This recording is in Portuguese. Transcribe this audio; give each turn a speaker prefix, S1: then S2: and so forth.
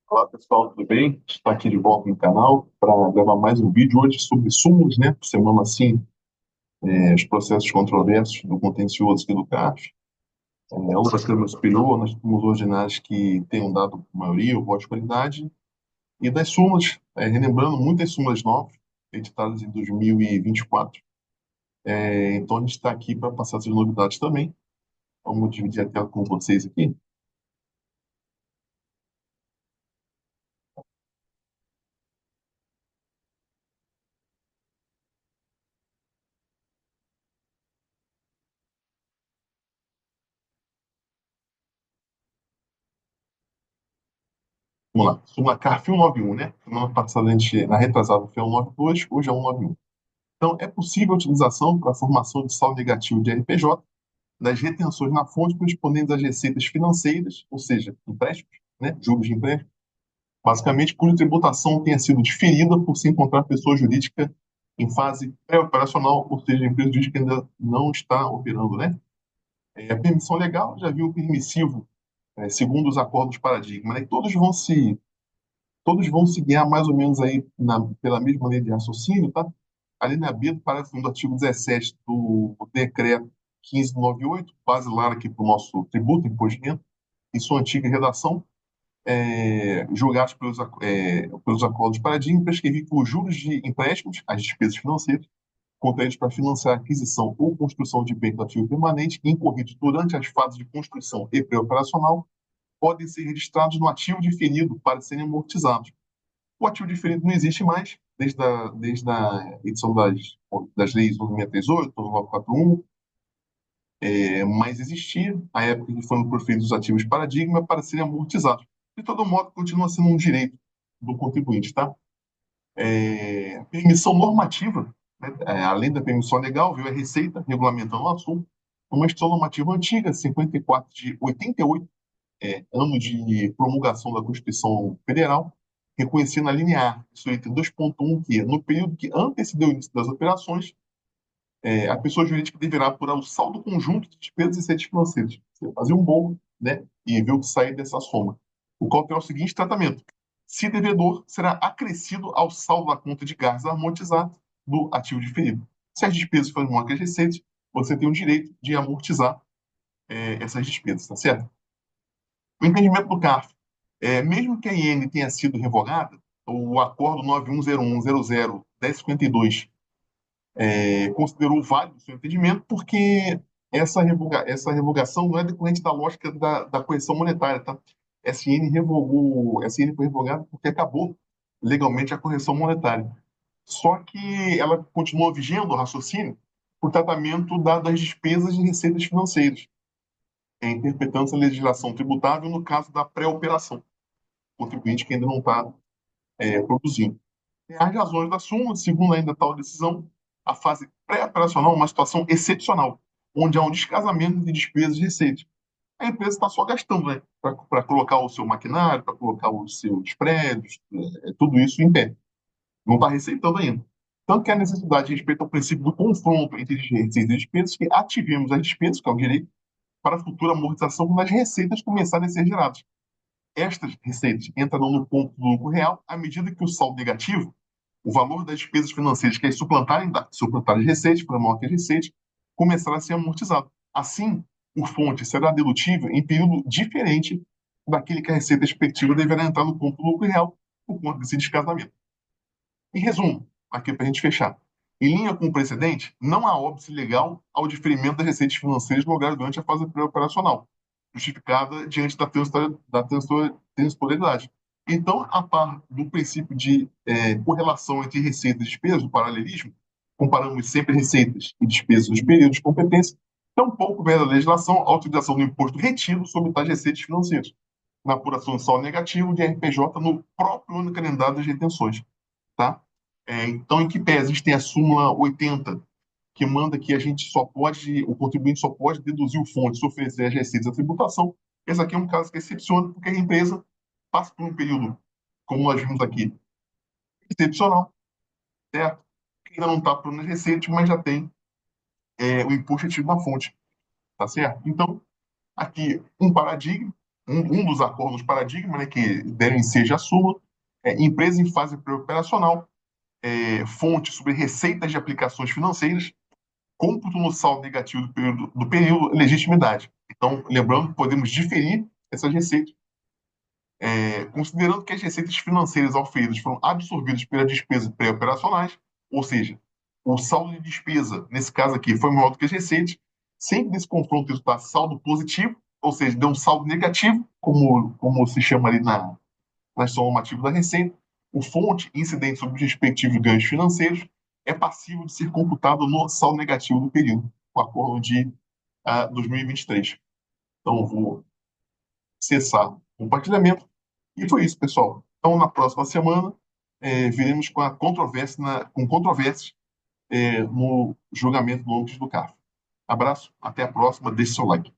S1: Olá pessoal, tudo bem? Está aqui de volta no canal para gravar mais um vídeo hoje sobre súmulas, né? Semana assim, os processos controversos do contencioso aqui do CARF. Ou da Câmara Superior, nós temos ordinários que tenham dado maioria ou voto de qualidade, e das súmulas, relembrando muitas súmulas novas, editadas em 2024. Então a gente está aqui para passar essas novidades também. Vamos dividir a tela com vocês aqui. Vamos lá. Súmula CARF 191, né? Semana passada, na retrasada, foi 192, hoje é 191. Então, é possível a utilização para a formação de saldo negativo de RPJ das retenções na fonte correspondentes às receitas financeiras, ou seja, empréstimos, né, juros de empréstimo, basicamente cuja tributação tenha sido diferida por se encontrar pessoa jurídica em fase pré-operacional, ou seja, a empresa jurídica ainda não está operando, né? A permissão legal já viu o permissivo, segundo os acordos paradigma, né, que todos vão se guiar mais ou menos aí pela mesma lei de raciocínio, tá? A linha B do parágrafo do artigo 17 do decreto 1598, basilar aqui para o nosso tributo, imposto de renda, em sua antiga redação, julgados pelos acordos de paradigma, prescrevi que os juros de empréstimos, as despesas financeiras, contraídos para financiar a aquisição ou construção de bem ativo permanente incorridos durante as fases de construção e pré-operacional, podem ser registrados no ativo diferido para serem amortizados. O ativo diferido não existe mais, desde a edição das leis 9638, 941, mas existia a época que foram proferidos os ativos paradigma para serem amortizados. De todo modo, continua sendo um direito do contribuinte, tá? Permissão normativa, né? Além da permissão legal, veio a Receita regulamentando o assunto, uma instituição normativa antiga, 54 de 88, ano de promulgação da Constituição Federal, reconhecendo a linear, isso item 2.1, que no período que antecedeu o início das operações, a pessoa jurídica deverá apurar o saldo conjunto de despesas e receitas financeiras. Você fazer um bolo, né, e ver o que sai dessa soma. O qual terá o seguinte tratamento: se devedor, será acrescido ao saldo da conta de gastos amortizados do ativo diferido. Se as despesas forem maiores que as receitas, você tem o direito de amortizar essas despesas, tá certo? O entendimento do CARF, mesmo que a IN tenha sido revogada, o acordo 9101001052 considerou válido o seu entendimento, porque essa revogação não é decorrente da lógica da correção monetária, tá? SN foi revogada porque acabou legalmente a correção monetária. Só que ela continua vigendo o raciocínio por tratamento das despesas e receitas financeiras, interpretando a legislação tributável no caso da pré-operação, contribuinte que ainda não está produzindo. As razões da súmula, segundo ainda tal decisão, a fase pré-operacional é uma situação excepcional, onde há um descasamento de despesas e receitas. A empresa está só gastando, né, para colocar o seu maquinário, para colocar os seus prédios, tudo isso em pé. Não está receitando ainda. Tanto que há necessidade de respeito ao princípio do confronto entre receitas e despesas, que ativemos as despesas, que é o direito, para a futura amortização quando as receitas começarem a ser geradas. Estas receitas entrarão no ponto do lucro real à medida que o saldo negativo, o valor das despesas financeiras que suplantarem as receitas, para maior que as receitas, começará a ser amortizado. Assim, o fonte será dedutível em período diferente daquele que a receita expectativa deverá entrar no ponto do lucro real por conta desse descasamento. Em resumo, aqui para a gente fechar, em linha com o precedente, não há óbice legal ao diferimento das receitas financeiras logradas durante a fase pré-operacional, justificada diante da transitoriedade. Então, a par do princípio de correlação entre receitas e despesas, o paralelismo, comparamos sempre receitas e despesas nos períodos de competência, tampouco vem da legislação a utilização do imposto retido sobre tais receitas financeiras, na apuração de saldo negativo de RPJ no próprio ano calendário das retenções. Tá? Então, em que pese a gente tem a súmula 80, que manda que o contribuinte só pode deduzir o fonte se oferecer as receitas da tributação. Esse aqui é um caso que excepciona, porque a empresa passa por um período, como nós vimos aqui, excepcional, certo? Que ainda não está por nas receitas, mas já tem o imposto retido na fonte, tá certo? Então, aqui, um paradigma, um dos acordos paradigma, né, que devem ser já súmula, empresa em fase pré-operacional, fonte sobre receitas de aplicações financeiras, cômputo no saldo negativo do período, legitimidade. Então, lembrando que podemos diferir essas receitas, considerando que as receitas financeiras auferidas foram absorvidas pelas despesas pré-operacionais, ou seja, o saldo de despesa, nesse caso aqui, foi maior do que as receitas, sempre nesse confronto resultar saldo positivo, ou seja, deu um saldo negativo, como se chama ali na gestão normativa da Receita, o fonte incidente sobre os respectivos ganhos financeiros é passível de ser computado no saldo negativo do período, com acordo de 2023. Então, eu vou cessar o compartilhamento. E foi isso, pessoal. Então, na próxima semana, viremos com com controvérsias no julgamento do âmbito do CARF. Abraço, até a próxima, deixe seu like.